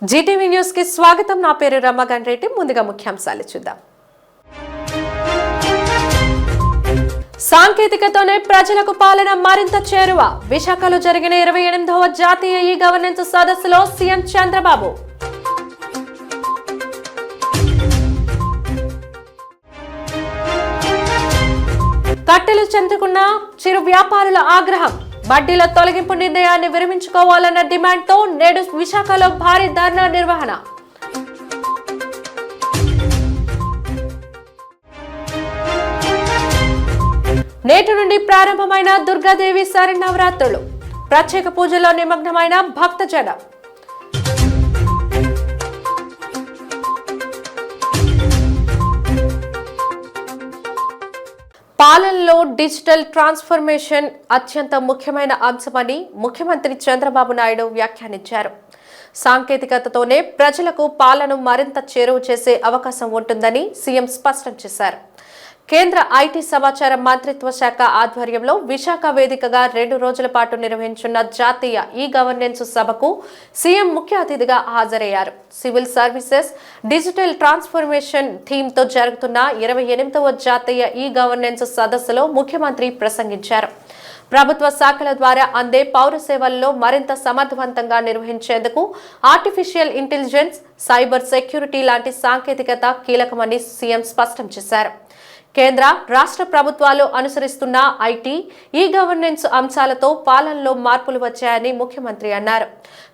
Zee TV news కి స్వాగతం. నా పేరు రమ్మగన్ రెడ్డి. ముందుగా ముఖ్యాంశాలు చూద్దాం. సాంకేతికతోనే ప్రజలకు పాలన మరింత చేరువ. విశాఖలో జరిగిన 28వ జాతీయ ఈ గవర్నెన్స్ సదస్సులో సీఎం చంద్రబాబు. కట్టెలు చెందుకున్న చిరు వ్యాపారుల ఆగ్రహం. వడ్డీల తొలగింపు నిర్ణయాన్ని విరమించుకోవాలన్న డిమాండ్తో నేడు విశాఖలో భారీ ధర్నా నిర్వహణ. నేటి నుండి ప్రారంభమైన దుర్గాదేవి శరన్నవరాత్రులు. ప్రత్యేక పూజల్లో నిమగ్నమైన భక్తజనం. పాలనలో డిజిటల్ ట్రాన్స్ఫర్మేషన్ అత్యంత ముఖ్యమైన అంశమని ముఖ్యమంత్రి చంద్రబాబు నాయుడు వ్యాఖ్యానించారు. సాంకేతికతతోనే ప్రజలకు పాలన మరింత చేరువ చేసే అవకాశం ఉంటుందని సీఎం స్పష్టం చేశారు. కేంద్ర ఐటీ సమాచార మంత్రిత్వ శాఖ ఆధ్వర్యంలో విశాఖ వేదికగా 2 రోజుల పాటు నిర్వహించున్న జాతీయ ఈ గవర్నెన్స్ సభకు సీఎం ముఖ్య అతిథిగా హాజరయ్యారు. సివిల్ సర్వీసెస్ డిజిటల్ ట్రాన్స్ఫర్మేషన్ థీమ్తో జరుగుతున్న 28వ జాతీయ ఈ గవర్నెన్స్ సదస్సులో ముఖ్యమంత్రి ప్రసంగించారు. ప్రభుత్వ శాఖల ద్వారా అందే పౌర సేవల్లో మరింత సమర్థవంతంగా నిర్వహించేందుకు ఆర్టిఫిషియల్ ఇంటెలిజెన్స్, సైబర్ సెక్యూరిటీ లాంటి సాంకేతికత కీలకమని సీఎం స్పష్టం చేశారు. కేంద్ర, రాష్ట్ర ప్రభుత్వాలు అనుసరిస్తున్న ఐటీ, ఈ గవర్నెన్స్ అంశాలతో పాలనలో మార్పులు వచ్చాయని ముఖ్యమంత్రి అన్నారు.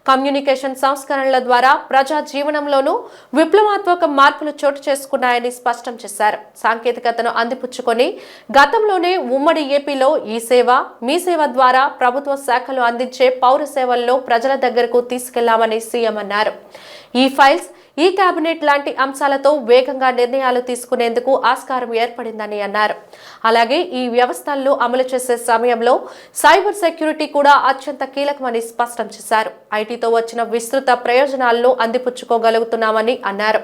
కమ్యూనికేషన్ సంస్కరణల ద్వారా ప్రజా జీవనంలోనూ విప్లవాత్మక మార్పులు చోటు చేసుకున్నాయని స్పష్టం చేశారు. సాంకేతికతను అందిపుచ్చుకొని గతంలోనే ఉమ్మడి ఏపీలో ఈ సేవ, మీ సేవ ద్వారా ప్రభుత్వ శాఖలు అందించే పౌర సేవల్లో ప్రజల దగ్గరకు తీసుకెళ్లామని సీఎం అన్నారు. ఈ ఫైల్స్, ఈ కేబినెట్ లాంటి అంశాలతో వేగంగా నిర్ణయాలు తీసుకునేందుకు ఆస్కారం ఏర్పడిందని అన్నారు. అలాగే ఈ వ్యవస్థలను అమలు చేసే సమయంలో సైబర్ సెక్యూరిటీ కూడా అత్యంత కీలకమని స్పష్టం చేశారు. ఐటీతో వచ్చిన విస్తృత ప్రయోజనాలను అందిపుచ్చుకోగలుగుతున్నామని అన్నారు.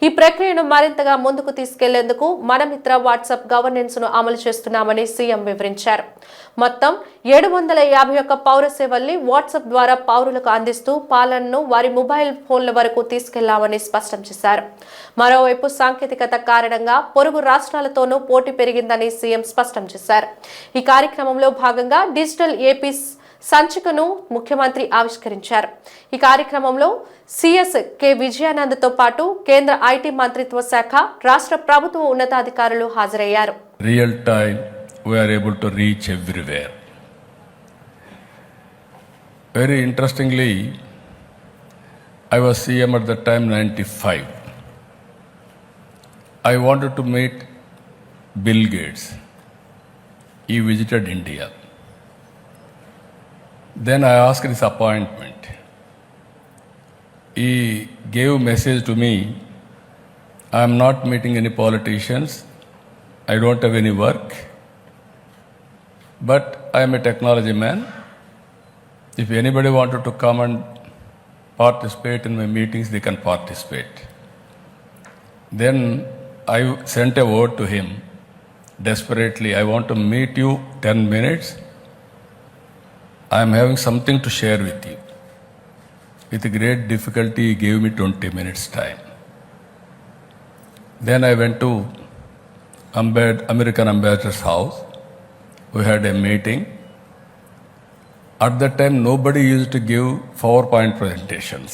ఈ ప్రక్రియను మరింతగా ముందుకు తీసుకెళ్లేందుకు మన మిత్ర వాట్సాప్ గవర్నెన్స్ ను అమలు చేస్తున్నామని సీఎం వివరించారు. మొత్తం 751 పౌర సేవల్ని వాట్సాప్ ద్వారా పౌరులకు అందిస్తూ పాలనను వారి మొబైల్ ఫోన్ల వరకు తీసుకెళ్లామని స్పష్టం చేశారు. మరోవైపు సాంకేతికత కారణంగా పొరుగు రాష్ట్రాలతోనూ పోటీ పెరిగిందని సీఎం స్పష్టం చేశారు. ఈ కార్యక్రమంలో భాగంగా డిజిటల్ ఏపీ సంచికను ముఖ్యమంత్రి ఆవిష్కరించారు. ఈ కార్యక్రమంలో సీఎస్ కె విజయానంద్తో పాటు కేంద్ర ఐటీ మంత్రిత్వ శాఖ, రాష్ట్ర ప్రభుత్వ ఉన్నతాధికారులు హాజరయ్యారు. Real time we are able to reach everywhere. Very interestingly, I was CM at the time 95. I wanted to meet Bill Gates. He visited India. Then I asked his appointment. He gave a message to me, I am not meeting any politicians, I don't have any work, but I am a technology man. If anybody wanted to come and participate in my meetings, they can participate. Then I sent a word to him desperately, I want to meet you 10 minutes. I am having something to share with you. With great difficulty, he gave me 20 minutes time. Then I went to American ambassador's house. We had a meeting. At that time, nobody used to give PowerPoint presentations.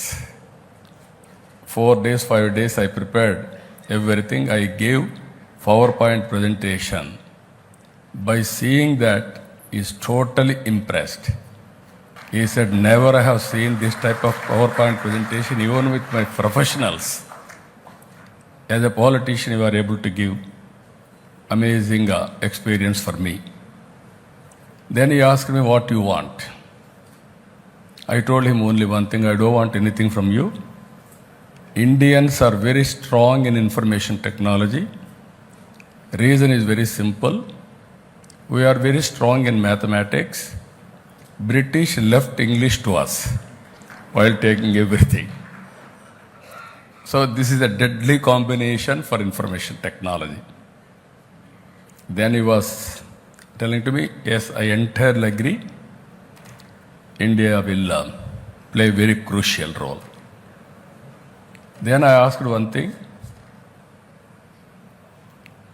4 days, 5 days, I prepared everything. I gave PowerPoint presentation. By seeing that, he is totally impressed. He said, never I have seen this type of PowerPoint presentation, even with my professionals. As a politician, you are able to give amazing experience for me. Then he asked me, what you want? I told him only one thing, I don't want anything from you. Indians are very strong in information technology. Reason is very simple. We are very strong in mathematics. British left English to us while taking everything. So this is a deadly combination for information technology. Then he was telling to me, yes, I entirely agree. India will play a very crucial role. Then I asked one thing.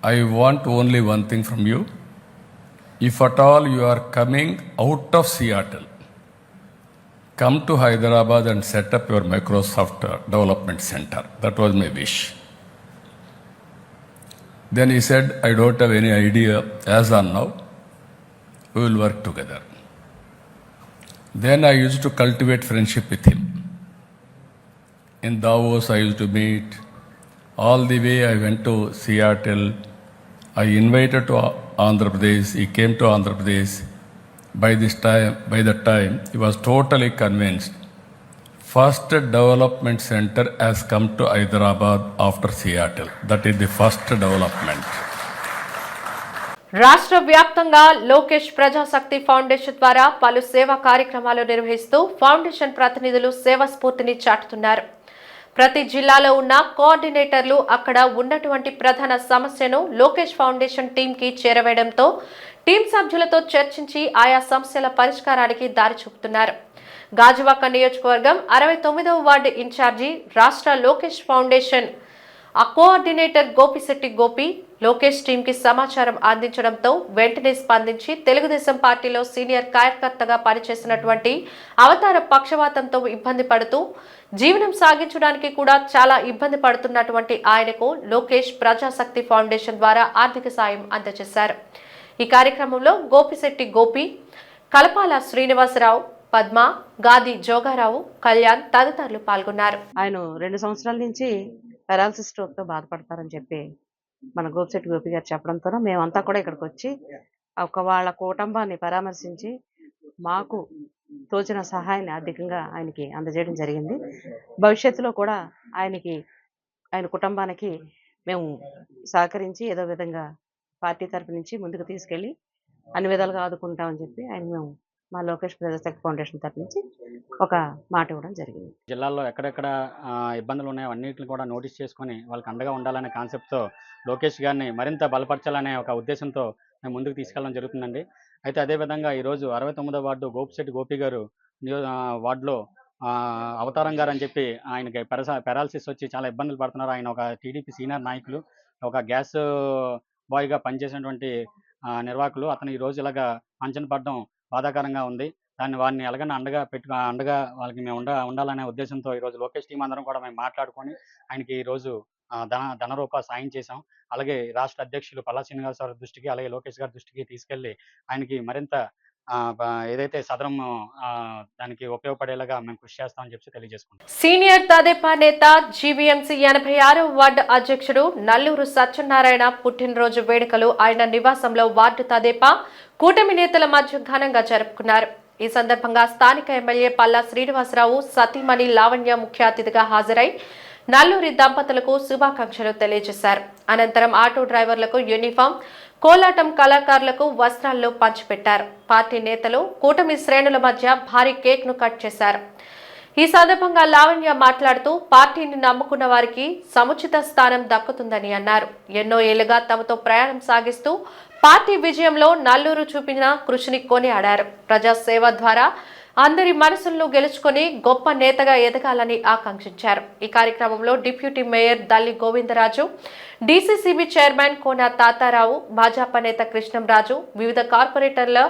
I want only one thing from you. If at all you are coming out of Seattle, come to Hyderabad and set up your Microsoft Development Center. That was my wish. Then he said, I don't have any idea as on now. We will work together. Then I used to cultivate friendship with him. In Davos, I used to meet. All the way I went to Seattle. I invited to Andhra Pradesh. He came to Andhra Pradesh. By that time, he was totally convinced. First development center has come to Hyderabad after Seattle. That is the first development. రాష్ట్ర వ్యాప్తంగా Lokesh Prajasakti foundation ద్వారా పలు సేవా కార్యక్రమాలు నిర్వహిస్తూ foundation ప్రతినిధులు సేవా స్ఫూర్తిని చాటుతున్నారు. ప్రతి జిల్లాలో ఉన్న కోఆర్డినేటర్లు అక్కడ ఉన్నటువంటి ప్రధాన సమస్యను లోకేష్ ఫౌండేషన్ టీంకి చేరవేయడంతో టీం సభ్యులతో చర్చించి ఆయా సమస్యల పరిష్కారానికి దారి చూపుతున్నారు. గాజువాక నియోజకవర్గం 69వ వార్డు ఇన్ఛార్జి రాష్ట్ర లోకేష్ ఫౌండేషన్ కోఆర్డినేటర్ గోపిశెట్టి గోపి లోకేష్ టీంకి సమాచారం అందించడంతో వెంటనే స్పందించి తెలుగుదేశం పార్టీలో సీనియర్ కార్యకర్తగా పనిచేసినటువంటి అవతార పక్షవాతంతో ఇబ్బంది పడుతూ జీవనం సాగించడానికి కూడా చాలా ఇబ్బంది పడుతున్నటువంటి ఆయనకు లోకేష్ ప్రజాశక్తి ఫౌండేషన్ ద్వారా ఆర్థిక సాయం అందజేశారు. ఈ కార్యక్రమంలో గోపిశెట్టి గోపి, కలపాల శ్రీనివాసరావు, పద్మ, గాది జోగారావు, కళ్యాణ్ తదితరులు పాల్గొన్నారు. ఆయన 2 సంవత్సరాల నుంచి పెరాలసిస్ స్ట్రోక్తో బాధపడతారని చెప్పి మన గోపిశెట్టి గోపి గారు చెప్పడంతో మేమంతా కూడా ఇక్కడికి వచ్చి వాళ్ళ కుటుంబాన్ని పరామర్శించి మాకు తోచిన సహాయాన్ని ఆర్థికంగా ఆయనకి అందజేయడం జరిగింది. భవిష్యత్తులో కూడా ఆయన కుటుంబానికి మేము సహకరించి ఏదో విధంగా పార్టీ తరపు నుంచి ముందుకు తీసుకెళ్ళి అన్ని విధాలుగా ఆదుకుంటామని చెప్పి మేము మా లోకేష్ ప్రజాశక్తి ఫౌండేషన్ తరపు నుంచి ఒక మాట ఇవ్వడం జరిగింది. జిల్లాల్లో ఎక్కడెక్కడ ఇబ్బందులు ఉన్నాయో అన్నింటిని కూడా నోటీస్ చేసుకొని వాళ్ళకి అండగా ఉండాలనే కాన్సెప్ట్తో లోకేష్ గారిని మరింత బలపరచాలనే ఒక ఉద్దేశంతో మేము ముందుకు తీసుకెళ్ళడం జరుగుతుందండి. అయితే అదేవిధంగా ఈరోజు 69వ వార్డు గోపిశెట్టి గోపి గారు వార్డులో అవతారం గారు అని చెప్పి ఆయనకి పెరాలసిస్ వచ్చి చాలా ఇబ్బందులు పడుతున్నారు. ఆయన ఒక టీడీపీ సీనియర్ నాయకులు, ఒక గ్యాస్ బాయ్గా పనిచేసినటువంటి నిర్వాహకులు. అతను ఈరోజు ఇలాగా అంచనా పడడం బాధాకరంగా ఉంది. వారిని ఎలాగైనా అండగా వాళ్ళకి మేము ఉండాలనే ఉద్దేశంతో ఈరోజు లోకేష్ టీం అందరం కూడా మేము మాట్లాడుకొని ఆయనకి ఈరోజు ధనరూప సాయం చేశాం. అలాగే రాష్ట్ర అధ్యక్షులు పల్లా శ్రీనివాసరావు దృష్టికి, అలాగే లోకేష్ గారి దృష్టికి తీసుకెళ్లి ఆయనకి మరింత ఏదైతే సదరం దానికి ఉపయోగపడేలాగా మేము కృషి చేస్తామని చెప్పి తెలియజేసుకుంటాం. సీనియర్ తెదేపా నేత జీవీఎంసీ 86వ వార్డు అధ్యక్షుడు నల్లూరు సత్యనారాయణ పుట్టినరోజు వేడుకలు ఆయన నివాసంలో వార్డు తెదేపా కూటమి నేతల మధ్య ఘనంగా జరుపుకున్నారు. ఈ సందర్భంగా స్థానిక ఎమ్మెల్యే పల్లా శ్రీనివాసరావు సతీమణి లావణ్య ముఖ్య అతిథిగా హాజరై నల్లూరి దంపతులకు శుభాకాంక్షలు తెలియజేశారు. అనంతరం ఆటో డ్రైవర్లకు యూనిఫామ్, కోలాటం కళాకారులకు వస్త్రాల్లో పంచిపెట్టారు. పార్టీ నేతలు కూటమి శ్రేణుల మధ్య భారీ కేక్ ను కట్ చేశారు. ఈ సందర్భంగా లావణ్య మాట్లాడుతూ పార్టీని నమ్ముకున్న వారికి సముచిత స్థానం దక్కుతుందని అన్నారు. ఎన్నో ఏళ్లుగా తమతో ప్రయాణం సాగిస్తూ పార్టీ విజయంలో నల్లూరు చూపిన కృషిని కొనియాడారు. ప్రజాసేవ ద్వారా అందరి మనసులను గెలుచుకొని గొప్ప నేతగా ఎదగాలని ఆకాంక్షించారు. ఈ కార్యక్రమంలో deputy mayor Dalli Govindaraju, DCCB chairman Kona Tatarao, Bhajapa నేత కృష్ణంరాజు, వివిధ కార్పొరేటర్ల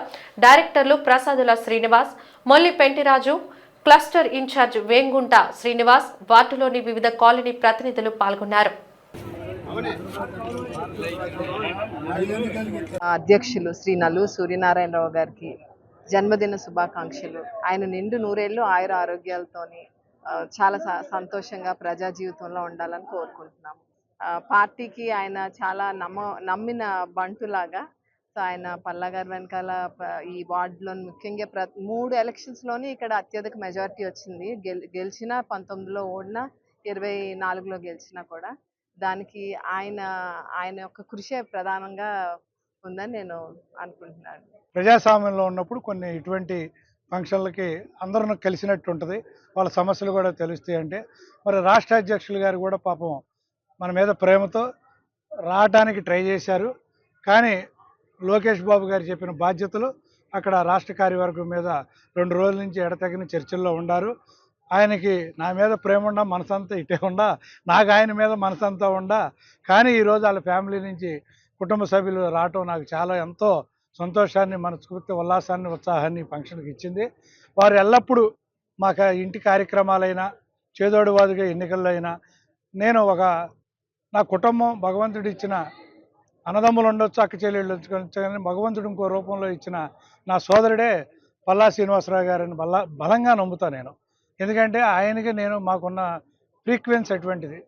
డైరెక్టర్లు ప్రసాదుల శ్రీనివాస్, మొల్లి పెంటిరాజు, క్లస్టర్ ఇన్ఛార్జ్ వేంగుంట శ్రీనివాస్, వార్డులోని వివిధ కాలనీ ప్రతినిధులు పాల్గొన్నారు. అధ్యక్షులు శ్రీ నల్లూరు సూర్యనారాయణరావు గారికి జన్మదిన శుభాకాంక్షలు. ఆయన నిండు నూరేళ్లు ఆయుర ఆరోగ్యాలతోని చాలా సంతోషంగా ప్రజా జీవితంలో ఉండాలని కోరుకుంటున్నాము. పార్టీకి ఆయన చాలా నమ్మిన బంటులాగా. సో ఆయన పల్లా గారి వెనకాల ఈ వార్డులో ముఖ్యంగా 3 ఎలక్షన్స్లోని ఇక్కడ అత్యధిక మెజారిటీ వచ్చింది. గెలిచిన 19లో ఓడినా 24లో గెలిచినా కూడా దానికి ఆయన యొక్క కృషి ప్రధానంగా ఉందని నేను అనుకుంటున్నాను. ప్రజాస్వామ్యంలో ఉన్నప్పుడు కొన్ని ఇటువంటి ఫంక్షన్లకి అందరూ కలిసినట్టు ఉంటుంది, వాళ్ళ సమస్యలు కూడా తెలుస్తాయి. అంటే మరి రాష్ట్ర అధ్యక్షులు గారు కూడా పాపం మన మీద ప్రేమతో రావడానికి ట్రై చేశారు. కానీ లోకేష్ బాబు గారు చెప్పిన బాధ్యతలు అక్కడ రాష్ట్ర కార్యవర్గం మీద 2 రోజుల నుంచి ఎడతెగని చర్చల్లో ఉన్నారు. ఆయనకి నా మీద ప్రేమ ఉండ మనసంతా ఇటే ఉండ, నాకు ఆయన మీద మనసంతా ఉండ. కానీ ఈరోజు వాళ్ళ ఫ్యామిలీ నుంచి కుటుంబ సభ్యులు రావటం నాకు చాలా ఎంతో సంతోషాన్ని, మనస్ఫూర్తి ఉల్లాసాన్ని, ఉత్సాహాన్ని ఫంక్షన్కి ఇచ్చింది. వారు ఎల్లప్పుడూ మాకు ఇంటి కార్యక్రమాలైనా, చేదోడువాదుగా ఎన్నికల్లో అయినా, నేను నా కుటుంబం భగవంతుడు ఇచ్చిన అన్నదమ్ములు ఉండొచ్చు, అక్క చెల్లెళ్ళు ఉండొచ్చు, కానీ భగవంతుడు ఇంకో రూపంలో ఇచ్చిన నా సోదరుడే పల్లా శ్రీనివాసరావు గారిని బలంగా నమ్ముతాను నేను. ఎందుకంటే ఆయనకి మాకున్న ఫ్రీక్వెన్సీ అటువంటిది.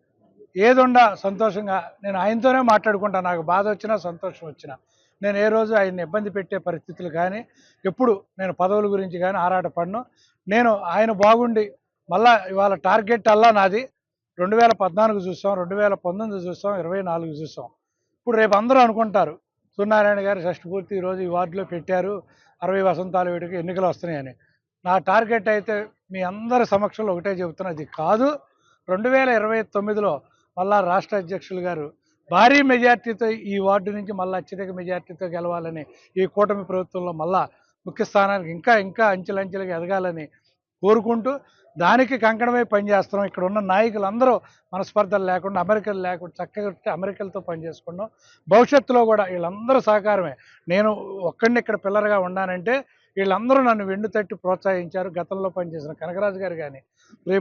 ఏదుండా సంతోషంగా నేను ఆయనతోనే మాట్లాడుకుంటాను. నాకు బాధ వచ్చినా సంతోషం వచ్చినా నేను ఏ రోజు ఆయన్ని ఇబ్బంది పెట్టే పరిస్థితులు కానీ, ఎప్పుడు నేను పదవుల గురించి కానీ ఆరాటపడను. నేను ఆయన బాగుండి మళ్ళా ఇవాళ టార్గెట్ అల్లా నాది 2014 చూసాం, 2019 చూసాం, 24 చూసాం. ఇప్పుడు రేపు అందరూ అనుకుంటారు సూర్యనారాయణ గారు షష్ఠి పూర్తి ఈరోజు ఈ వార్డులో పెట్టారు, 60 వసంతాల వేడుక ఎన్నికలు వస్తున్నాయని. నా టార్గెట్ అయితే మీ అందరి సమక్షంలో ఒకటే చెబుతున్నది కాదు. 2029లో మళ్ళా రాష్ట్ర అధ్యక్షులు గారు భారీ మెజార్టీతో ఈ వార్డు నుంచి మళ్ళీ అత్యధిక మెజార్టీతో గెలవాలని, ఈ కూటమి ప్రభుత్వంలో మళ్ళా ముఖ్య స్థానానికి ఇంకా అంచెలంచెలుగా ఎదగాలని కోరుకుంటూ దానికి కంకణమై పనిచేస్తున్నాం. ఇక్కడ ఉన్న నాయకులందరూ మనస్పర్ధలు లేకుండా, అమెరికలు లేకుండా చక్కగా అమెరికలతో పనిచేసుకున్నాం. భవిష్యత్తులో కూడా వీళ్ళందరూ సహకారమే. నేను ఒక్కడిని ఇక్కడ పిల్లర్గా ఉన్నానంటే వీళ్ళందరూ నన్ను వెన్ను తట్టి ప్రోత్సహించారు. గతంలో పనిచేసిన కనకరాజు గారు కానీ,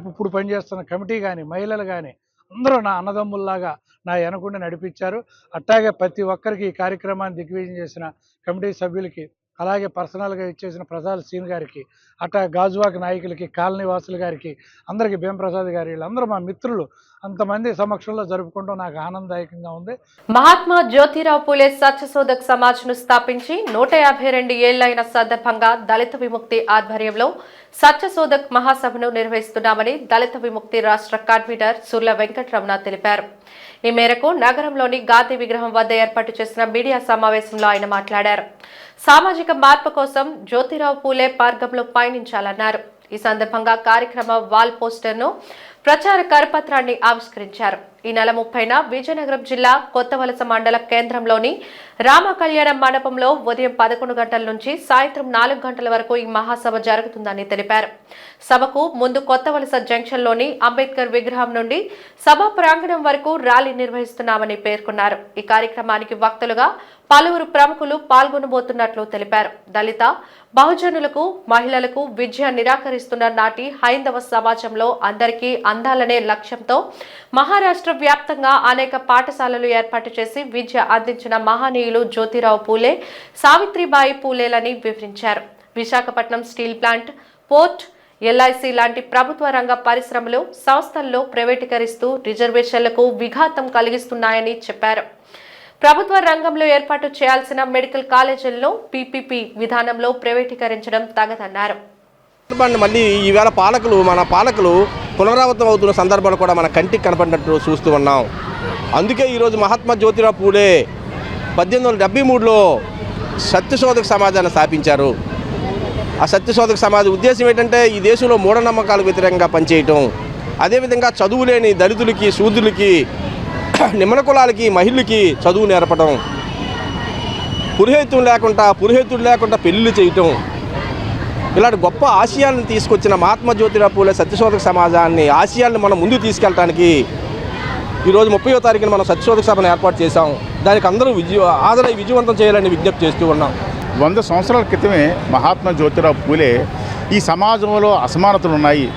ఇప్పుడు పనిచేస్తున్న కమిటీ కానీ, మహిళలు కానీ అందరూ నా అన్నదమ్ముల్లాగా నా వెనకుండి నడిపించారు. అట్లాగే ప్రతి ఒక్కరికి ఈ కార్యక్రమాన్ని దిగ్విజయం చేసిన కమిటీ సభ్యులకి, అలాగే పర్సనల్గా ఇచ్చేసిన ప్రసాద్ సీన్ గారికి, అట్లా గాజువాక నాయకులకి, కాలనీ వాసులు గారికి, అందరికీ భీమప్రసాద్ గారు, వీళ్ళందరూ మా మిత్రులు. అంతమంది సమక్షంలో జరుపుకుంటూ నాకు ఆనందదాయకంగా ఉంది. మహాత్మా జ్యోతిరావు పూలే సత్యశోధక్ సమాజ్ను స్థాపించి 152 ఏళ్లైన సందర్భంగా దళిత విముక్తి ఆధ్వర్యంలో సత్యశోధక్ మహాసభను నిర్వహిస్తున్నామని దళిత విముక్తి రాష్ట్ర కన్వీనర్ సుర్ల వెంకటరమణ తెలిపారు. ఈ మేరకు నగరంలోని గాంధీ విగ్రహం వద్ద ఏర్పాటు చేసిన మీడియా సమావేశంలో ఆయన మాట్లాడారు. సామాజిక మార్పు కోసం జ్యోతిరావు పూలే మార్గంలో పయనించాలన్నారు. ఈ సందర్భంగా కార్యక్రమ వాల్ పోస్టర్ను, ప్రచార కరపత్రాన్ని ఆవిష్కరించారు. ఈ నెల 30న విజయనగరం జిల్లా కొత్తవలస మండల కేంద్రంలోని రామ కళ్యాణ మండపంలో ఉదయం 11 గంటల నుంచి సాయంత్రం 4 గంటల వరకు ఈ మహాసభ జరుగుతుందని తెలిపారు. సభకు ముందు కొత్తవలస జంక్షన్లోని అంబేద్కర్ విగ్రహం నుండి సభా ప్రాంగణం వరకు ర్యాలీ నిర్వహిస్తున్నామని పేర్కొన్నారు. ఈ కార్యక్రమానికి వక్తలుగా పలువురు ప్రముఖులు పాల్గొనబోతున్నట్లు తెలిపారు. దళిత బహుజనులకు, మహిళలకు విద్య నిరాకరిస్తున్న నాటి హైందవ సమాజంలో అందరికీ అందాలనే లక్ష్యంతో మహారాష్ట్ర వ్యాప్తంగా అనేక పాఠశాలలు ఏర్పాటు చేసి విద్య అందించిన మహనీయులు జ్యోతిరావు పూలే, సావిత్రిబాయి పూలేలని వివరించారు. Visakhapatnam steel plant, port, LIC లాంటి ప్రభుత్వ రంగ పరిశ్రమలు, సంస్థల్లో ప్రైవేటీకరిస్తూ రిజర్వేషన్లకు విఘాతం కలిగిస్తున్నాయని చెప్పారు. ప్రభుత్వ రంగంలో ఏర్పాటు చేయాల్సిన మెడికల్ కాలేజీలను పీపీపీ విధానంలో ప్రైవేటీకరించడం తగదన్నారు. మళ్ళీ ఈవేళ మన పాలకులు పునరావృతం అవుతున్న సందర్భాలు కూడా మన కంటికి కనపడినట్టు చూస్తూ ఉన్నాం. అందుకే ఈరోజు మహాత్మా జ్యోతిరావు పూలే 1873లో సత్యశోధక సమాజాన్ని స్థాపించారు. ఆ సత్యశోధక సమాజ ఉద్దేశం ఏంటంటే ఈ దేశంలో మూఢనమ్మకాలకు వ్యతిరేకంగా పనిచేయటం, అదేవిధంగా చదువు లేని దళితులకి, శూద్రులకి, నిమ్న కులాలకి, మహిళలకి చదువు నేర్పడం, పురోహితుడు లేకుండా పెళ్లిళ్ళు చేయటం, ఇలాంటి గొప్ప ఆశయాలను తీసుకొచ్చిన మహాత్మా జ్యోతిరావు పూలే సత్యశోధక సమాజాన్ని ఆశయాలను మనం ముందుకు తీసుకెళ్ళడానికి ఈరోజు 30వ తారీఖున మనం సత్యశోధక సభను ఏర్పాటు చేశాం. దానికి అందరూ హాజరై విజయవంతం చేయాలని విజ్ఞప్తి చేస్తూ ఉన్నాం. 100 సంవత్సరాల క్రితమే మహాత్మా జ్యోతిరావు పూలే ఈ సమాజంలో అసమానతలు ఉన్నాయి,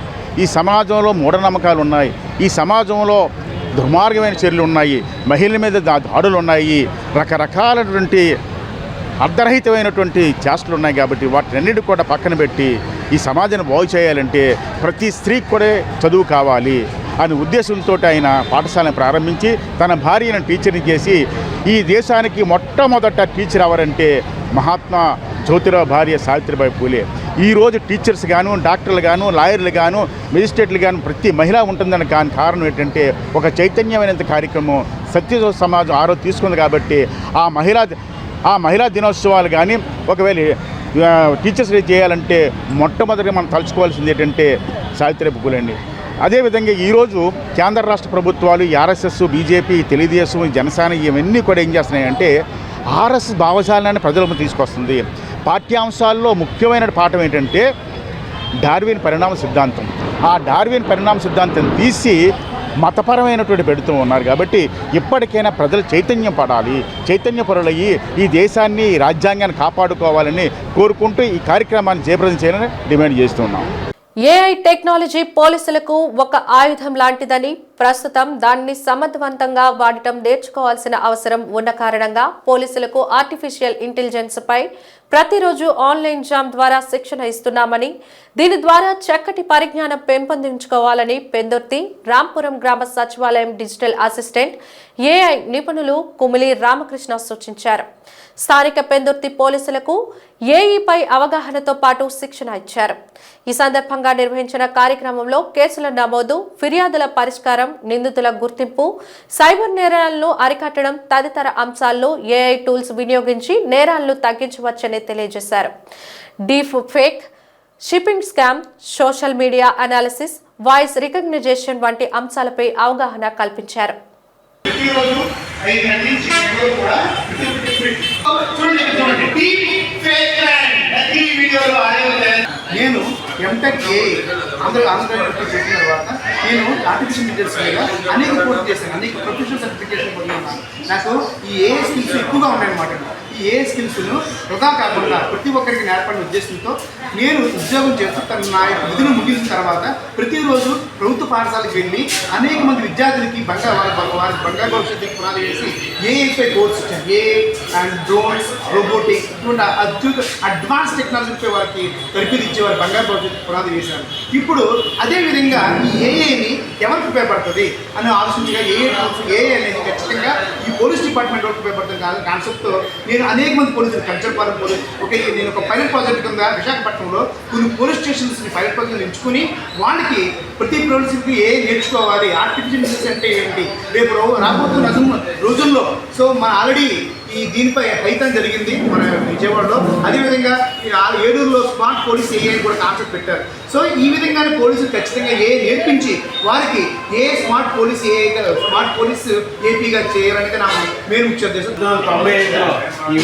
ఈ సమాజంలో మూఢనమ్మకాలు ఉన్నాయి, ఈ సమాజంలో దుర్మార్గమైన చర్యలు ఉన్నాయి, మహిళల మీద దాడులు ఉన్నాయి, రకరకాలైనటువంటి అర్ధరహితమైనటువంటి చేష్టలు ఉన్నాయి. కాబట్టి వాటినన్నిటి కూడా పక్కన పెట్టి ఈ సమాజాన్ని బాగు చేయాలంటే ప్రతి స్త్రీకి కూడా చదువు కావాలి అనే ఉద్దేశంతో ఆయన పాఠశాలను ప్రారంభించి తన భార్యను టీచర్ని చేసి ఈ దేశానికి మొట్టమొదట టీచర్ ఎవరంటే మహాత్మా జ్యోతిరావు భార్య సావిత్రిబాయి పూలే. ఈరోజు టీచర్స్ గాను, డాక్టర్లు గాను, లాయర్లు గాను, మెజిస్ట్రేట్లు గాను ప్రతి మహిళ ఉంటుందని కారణం ఏంటంటే ఒక చైతన్యమైనంత కార్యక్రమం సత్యశోధక సమాజం ఆ రోజు తీసుకుంది. కాబట్టి ఆ మహిళా దినోత్సవాలు కానీ ఒకవేళ టీచర్స్ డే చేయాలంటే మొట్టమొదటిగా మనం తలుచుకోవాల్సింది ఏంటంటే సావిత్రిబాయి పూలే అండి. అదేవిధంగా ఈరోజు కేంద్ర రాష్ట్ర ప్రభుత్వాలు ఆర్ఎస్ఎస్, బీజేపీ, తెలుగుదేశం, జనసేన ఇవన్నీ కూడా ఏం చేస్తున్నాయంటే ఆర్ఎస్ఎస్ భావజాలాన్ని ప్రజలకు తీసుకొస్తుంది. పాఠ్యాంశాల్లో ముఖ్యమైన పాఠం ఏంటంటే డార్విన్ పరిణామ సిద్ధాంతం. ఆ డార్విన్ పరిణామ సిద్ధాంతం తీసి మతపరమైనటువంటి పెడుతూ ఉన్నారు. కాబట్టి ఇప్పటికైనా ప్రజలు చైతన్యం పడాలి, చైతన్యపరులయ్యి ఈ దేశాన్ని, ఈ రాజ్యాంగాన్ని కాపాడుకోవాలని కోరుకుంటూ ఈ కార్యక్రమాన్ని జయప్రదం చేయాలని డిమాండ్ చేస్తున్నాం. ఏఐ టెక్నాలజీ పోలీసులకు ఒక ఆయుధం లాంటిదని, ప్రస్తుతం దాన్ని సమర్థవంతంగా వాడటం నేర్చుకోవాల్సిన అవసరం ఉన్న కారణంగా పోలీసులకు ఆర్టిఫిషియల్ ఇంటెలిజెన్స్ పై ప్రతిరోజు ఆన్లైన్ జామ్ ద్వారా శిక్షణ ఇస్తున్నామని, దీని ద్వారా చక్కటి పరిజ్ఞానం పెంపొందించుకోవాలని పెందుర్తి రాంపురం గ్రామ సచివాలయం డిజిటల్ అసిస్టెంట్ ఏఐ నిపుణులు కుమిలి రామకృష్ణ సూచించారు. స్థానిక పెందుర్తి పోలీసులకు ఏఈపై అవగాహనతో పాటు శిక్షణ ఇచ్చారు. ఈ సందర్భంగా నిర్వహించిన కార్యక్రమంలో కేసుల నమోదు, ఫిర్యాదుల పరిష్కారం, నిందితుల గుర్తింపు, సైబర్ నేరాలను అరికట్టడం తదితర అంశాల్లో ఏఐ టూల్స్ వినియోగించి నేరాలను తగ్గించవచ్చని తెలియజేశారు. Deep fake, shipping scam, social media analysis, voice recognition వంటి అంశాలపై అవగాహన కల్పించారు. నేను ఎంటెక్ ఏఐ ఆంధ్రప్రదేశ్ చేసిన తర్వాత నేను ఆర్టిఫిషియల్ ఇంటెలిజెన్స్ మీద అనేక కోర్సు చేశాను, అనేక ప్రొఫెషనల్ సర్టిఫికేషన్ పొంది ఉన్నాను. నాకు ఈ ఏఐ స్కిల్స్ ఎక్కువగా ఉన్నాయన్నమాట. ఈ ఏఐ స్కిల్స్ను వృధా కాకుండా ప్రతి ఒక్కరికి నేర్పడిన ఉద్దేశంతో నేను ఉద్యోగం చేస్తూ నా యొక్క విధులు ముగించిన తర్వాత ప్రతిరోజు ప్రభుత్వ పాఠశాలకు వెళ్ళి అనేక మంది విద్యార్థులకి వారి బంగారు భవిష్యత్తుకి పునాది వేసి ఏఐపై కోర్స్ ఇచ్చాను. ఏఐ అండ్ డ్రోన్స్, రోబోటిక్స్ ఇటువంటి అడ్వాన్స్ టెక్నాలజీపై వారికి తరబేతి ఇచ్చే వారి బంగారు భవిష్యత్తు పునాది వేశాను. ఇప్పుడు అదేవిధంగా ఈ ఏఐని ఎవరికి ఉపయోగపడుతుంది అని ఆలోచించగా ఏఐ అనేది ఖచ్చితంగా ఈ పోలీస్ డిపార్ట్మెంట్ వరకు ఉపయోగపడుతుంది కాన్సెప్ట్తో నేను అనేక మంది పోలీసులు కంచర్పాలెం పోలీసు నేను ఒక పైలట్ ప్రాజెక్ట్ కింద విశాఖపట్నంలో కొన్ని పోలీస్ స్టేషన్స్ని పైలట్ ప్రాజెక్టులు ఎంచుకుని వాళ్ళకి ప్రతి పోలీసులకి ఏఐ నేర్చుకోవాలి, ఆర్టిఫిషియల్ ఇంటెలిజెన్స్ అంటే ఏంటి, రేపు రాబోతున్న రోజుల్లో మన ఆల్రెడీ ఈ దీనిపై ప్రయత్నం జరిగింది మన విజయవాడలో. అదేవిధంగా ఏలూరులో స్మార్ట్ పోలీస్ ఏఐ కూడా కాన్సెప్ట్ పెట్టారు. సో ఈ విధంగానే పోలీసులు ఖచ్చితంగా ఏఐ నేర్పించి వారికి స్మార్ట్ పోలీస్ ఏపీగా చేయాలనేది నా మెయిన్ ముఖ్య ఉద్దేశం. 1995లో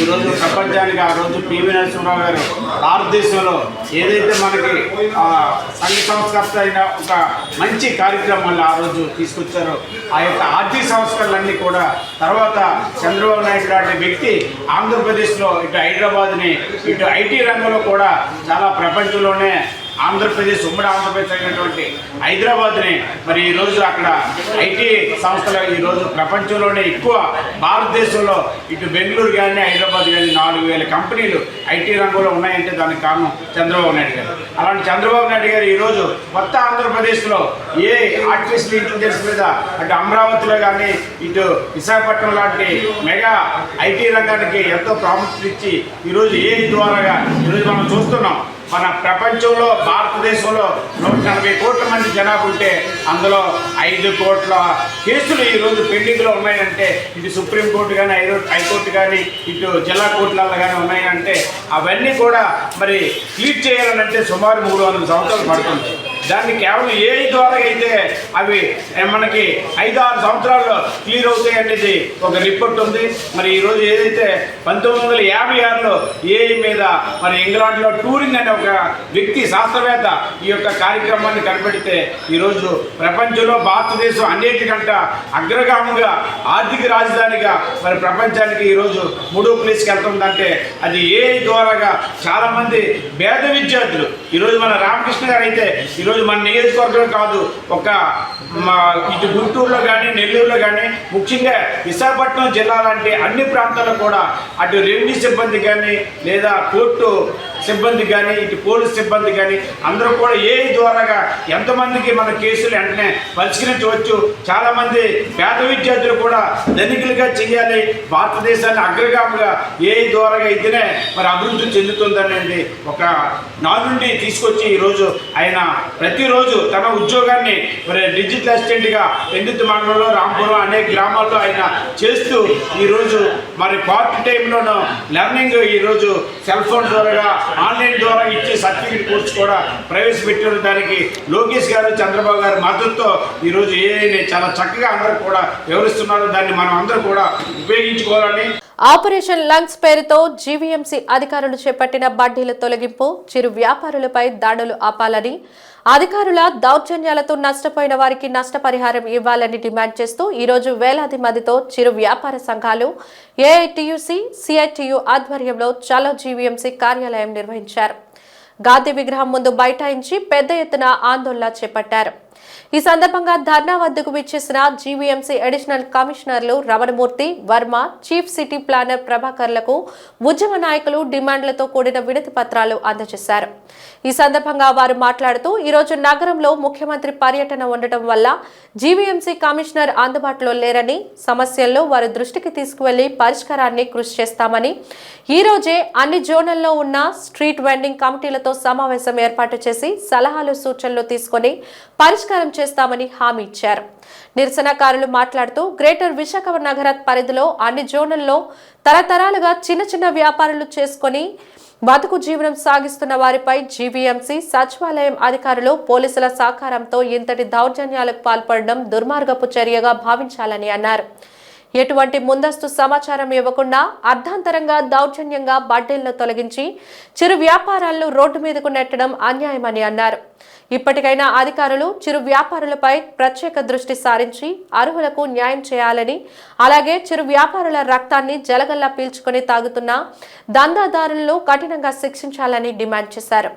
ఈరోజు ప్రపంచానికి ఆ రోజు పివి నరసింహరావు గారు భారతదేశంలో ఏదైతే మనకి సంఘ సంస్కర్త అయిన ఒక మంచి కార్యక్రమాన్ని ఆ రోజు తీసుకొచ్చారో ఆ యొక్క ఆర్థిక సంస్కరణలన్నీ కూడా తర్వాత చంద్రబాబు నాయుడు లాంటి వ్యక్తి ఆంధ్రప్రదేశ్లో ఇటు హైదరాబాద్ని ఇటు ఐటీ రంగంలో కూడా చాలా ప్రపంచంలోనే ఆంధ్రప్రదేశ్ ఉమ్మడి ఆంధ్రప్రదేశ్ అయినటువంటి హైదరాబాద్ని మరి ఈరోజు అక్కడ ఐటీ సంస్థలు ఈరోజు ప్రపంచంలోనే ఎక్కువ భారతదేశంలో ఇటు బెంగళూరు కానీ హైదరాబాద్ కానీ 4000 కంపెనీలు ఐటీ రంగంలో ఉన్నాయంటే దానికి కారణం చంద్రబాబు నాయుడు గారు. అలాంటి చంద్రబాబు నాయుడు గారు ఈరోజు కొత్త ఆంధ్రప్రదేశ్లో ఏ ఆర్టిఫిషియల్ ఇంటెలిజెన్స్ మీద అటు అమరావతిలో కానీ ఇటు విశాఖపట్నం లాంటి మెగా ఐటీ రంగానికి ఎంతో ప్రాముఖ్యత ఇచ్చి ఈరోజు ఏ ద్వారాగా ఈరోజు మనం చూస్తున్నాం. మన ప్రపంచంలో భారతదేశంలో 140 కోట్ల మంది జనాభా ఉంటే అందులో 5 కోట్ల కేసులు ఈరోజు పెండింగ్లో ఉన్నాయంటే ఇటు సుప్రీంకోర్టు కానీ హైకోర్టు కానీ ఇటు జిల్లా కోర్టులలో కానీ ఉన్నాయంటే అవన్నీ కూడా మరి క్లియర్ చేయాలంటే సుమారు 300 సంవత్సరాలు పడుతుంది. దాన్ని కేవలం ఏఐ ద్వారా అయితే అవి మనకి 5-6 సంవత్సరాల్లో క్లియర్ అవుతాయి అనేది ఒక రిపోర్ట్ ఉంది. మరి ఈరోజు ఏదైతే 1956లో ఏఐ మీద మరి ఇంగ్లాండ్లో టూరింగ్ అనే ఒక వ్యక్తి శాస్త్రవేత్త ఈ యొక్క కార్యక్రమాన్ని కనిపెడితే ఈరోజు ప్రపంచంలో భారతదేశం అన్నిటికంటే అగ్రగామిగా ఆర్థిక రాజధానిగా మరి ప్రపంచానికి ఈరోజు 3వ ప్లేస్కి వెళ్తుందంటే అది ఏఐ ద్వారాగా చాలామంది పేద విద్యార్థులు ఈరోజు మన రామకృష్ణ గారు అయితే ఈరోజు మన నియోజకవర్గం కాదు ఒక ఇటు గుంటూరులో కానీ నెల్లూరులో కానీ ముఖ్యంగా విశాఖపట్నం జిల్లా లాంటి అన్ని ప్రాంతాల్లో కూడా అటు రెవెన్యూ సిబ్బంది కానీ లేదా కోర్టు సిబ్బంది కానీ ఇటు పోలీస్ సిబ్బంది కానీ అందరూ కూడా ఏఐ ద్వారాగా ఎంతమందికి మన కేసులు వెంటనే పరిష్కరించవచ్చు. చాలామంది పేద విద్యార్థులు కూడా ధనికులుగా చేయాలి, భారతదేశాన్ని అగ్రగామిగా ఏఐ ద్వారాగా అయితేనే మరి అభివృద్ధి చెందుతుందనేది ఒక నానుండి తీసుకొచ్చి ఈరోజు ఆయన ప్రతిరోజు తన ఉద్యోగాన్ని మరి డిజిటల్ అసిస్టెంట్గా పెందుర్తి మండలంలో రాంపురం అనేక గ్రామాల్లో ఆయన చేస్తూ ఈరోజు మరి పార్ట్ టైంలోనూ లెర్నింగ్ ఈరోజు సెల్ ఫోన్ ద్వారా ఆన్లైన్ ద్వారా ఇచ్చే సర్టిఫికేట్ కోర్స్ కూడా ప్రవేశపెట్టిన దానికి లోకేష్ గారు చంద్రబాబు గారి మద్దతుతో ఈరోజు ఏఐని చాలా చక్కగా అందరూ కూడా వివరిస్తున్నారు. దాన్ని మనం అందరూ కూడా ఉపయోగించుకోవాలని ఆపరేషన్ లంగ్స్ పేరుతో జీవీఎంసీ అధికారులు చేపట్టిన బడ్డీల తొలగింపు, చిరు వ్యాపారులపై దాడులు ఆపాలని, అధికారుల దౌర్జన్యాలతో నష్టపోయిన వారికి నష్టపరిహారం ఇవ్వాలని డిమాండ్ చేస్తూ ఈరోజు వేలాది మందితో చిరు వ్యాపార సంఘాలు ఏఐటీయూసీ, సిఐటియు ఆధ్వర్యంలో చలో జీవీఎంసీ కార్యాలయం నిర్వహించారు. గాంధీ విగ్రహం ముందు బైఠాయించి పెద్ద ఎత్తున ఆందోళన చేపట్టారు. ఈ సందర్భంగా ధర్నా వద్దకు విచ్చేసిన జీవీఎంసీ అడిషనల్ కమిషనర్లు Ramanamurthy, Varma, chief city planner ప్రభాకర్లకు ఉద్యమ నాయకులు డిమాండ్లతో కూడిన వినతి పత్రాలు అందజేశారు. ఈ సందర్భంగా వారు మాట్లాడుతూ ఈరోజు నగరంలో ముఖ్యమంత్రి పర్యటన ఉండటం వల్ల జీవీఎంసీ కమిషనర్ అందుబాటులో లేరని, సమస్యల్లో వారి దృష్టికి తీసుకువెళ్లి పరిష్కారాన్ని కృషి చేస్తామని, ఈ రోజే అన్ని జోన్లలో ఉన్న స్ట్రీట్ వెండింగ్ కమిటీలతో సమావేశం ఏర్పాటు చేసి సలహాలు, సూచనలు తీసుకుని పరిష్కారం చేస్తామని హామీ ఇచ్చారు. నిరసనకారులు మాట్లాడుతూ గ్రేటర్ విశాఖ నగర పరిధిలో అన్ని జోన్లలో తరతరాలుగా చిన్న చిన్న వ్యాపారాలు చేసుకుని బతుకు జీవనం సాగిస్తున్న వారిపై జీవీఎంసీ, సచివాలయం అధికారులు, పోలీసుల సహకారంతో ఇంతటి దౌర్జన్యాలకు పాల్పడడం దుర్మార్గపు చర్యగా భావించాలని అన్నారు. ఎటువంటి ముందస్తు సమాచారం ఇవ్వకుండా అర్ధాంతరంగా దౌర్జన్యంగా బడ్డీలను తొలగించి చిరు వ్యాపారాలను రోడ్డు మీదకు నెట్టడం అన్యాయమని అన్నారు. ఇప్పటికైనా అధికారులు చిరు వ్యాపారులపై ప్రత్యేక దృష్టి సారించి అర్హులకు న్యాయం చేయాలని, అలాగే చిరు వ్యాపారుల రక్తాన్ని జలగల్లా పీల్చుకొని తాగుతున్న దందాదారులను కఠినంగా శిక్షించాలని డిమాండ్ చేశారు.